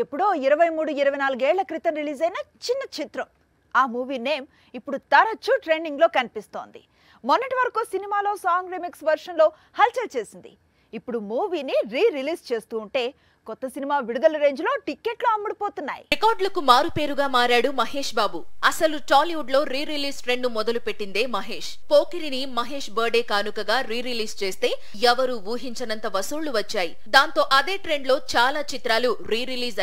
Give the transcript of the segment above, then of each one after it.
ఎప్పుడో 23-24 ఏళ్ల క్రితం రిలీజ్ అయిన చిన్న చిత్రం. ఆ మూవీ నేమ్ ఇప్పుడు తరచూ ట్రెండింగ్ లో కనిపిస్తోంది. మొన్నటి వరకు సినిమాలో సాంగ్ రీమిక్స్ వెర్షన్ లో హల్చల్ చేసింది. ఇప్పుడు మూవీని రిలీజ్ చేస్తూ ఉంటే కొత్త సినిమా విడుదల రేంజ్ లో టికెట్లు అమ్ముడుపోతున్నాయి. రికార్డులకు మారు పేరుగా మారాడు మహేష్ బాబు. అసలు టాలీవుడ్ లో రిలీజ్ ట్రెండ్ మొదలు పెట్టిందే మహేష్. పోకిరిని మహేష్ బర్త్డే కానుకగా రిలీజ్ చేస్తే ఎవరు ఊహించనంత వసూళ్లు వచ్చాయి. దాంతో అదే ట్రెండ్ లో చాలా చిత్రాలు రిలీజ్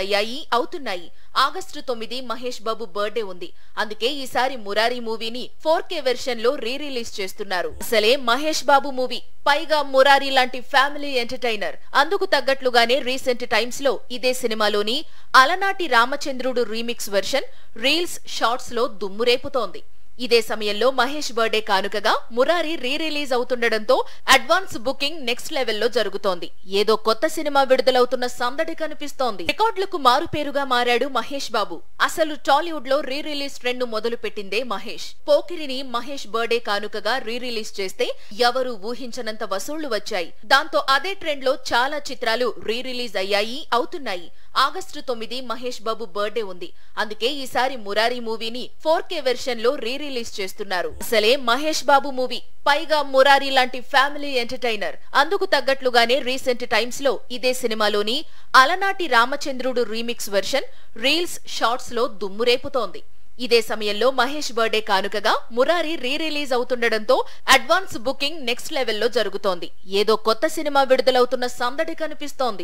అవుతున్నాయి. ఆగస్టు 9 మహేష్ బాబు బర్త్డే ఉంది. అందుకే ఈసారి మురారి మూవీని 4K వెర్షన్ లో రిలీజ్ చేస్తున్నారు. అసలే మహేష్ బాబు మూవీ, పైగా మురారి లాంటి ఫ్యామిలీ ఎంటర్టైనర్. అందుకు తగ్గట్లుగానే రీసెంట్ టైమ్స్ లో ఇదే సినిమాలోని అలనాటి రామచంద్రుడు రీమిక్స్ వెర్షన్ రీల్స్, షార్ట్స్ లో దుమ్ము రేపుతోంది. ఇదే సమయంలో మహేష్ బర్త్డే కానుకగా మురారి రిలీజ్ అవుతుండటంతో అడ్వాన్స్ బుకింగ్ నెక్స్ట్ లెవెల్లో జరుగుతోంది. ఏదో కొత్త సినిమా విడుదలవుతున్న సందడి కనిపిస్తోంది. రికార్డులకు మారు పేరుగా మారాడు మహేష్ బాబు. అసలు టాలీవుడ్ లో రిలీజ్ ట్రెండ్ మొదలు పెట్టిందే మహేష్. పోకిరిని మహేష్ బర్త్డే కానుకగా రిలీజ్ చేస్తే ఎవరు ఊహించనంత వసూళ్లు వచ్చాయి. దాంతో అదే ట్రెండ్ లో చాలా చిత్రాలు రిలీజ్ అవుతున్నాయి. ఆగస్టు 9 మహేష్ బాబు బర్త్డే ఉంది. అందుకే ఈసారి మురారి మూవీని 4K వెర్షన్ లో రిలీజ్ చేస్తున్నారు. అసలే మహేష్ బాబు మూవీ, పైగా మురారి లాంటి ఫ్యామిలీ ఎంటర్టైనర్. అందుకు తగ్గట్లుగానే రీసెంట్ టైమ్స్ లో ఇదే సినిమాలోని అలనాటి రామచంద్రుడు రీమిక్స్ వెర్షన్ రీల్స్, షార్ట్స్ లో దుమ్ము రేపుతోంది. ఇదే సమయంలో మహేష్ బర్త్డే కానుకగా మురారి రిలీజ్ అవుతుండటంతో అడ్వాన్స్ బుకింగ్ నెక్స్ట్ లెవెల్లో జరుగుతోంది. ఏదో కొత్త సినిమా విడుదలవుతున్న సందడి కనిపిస్తోంది.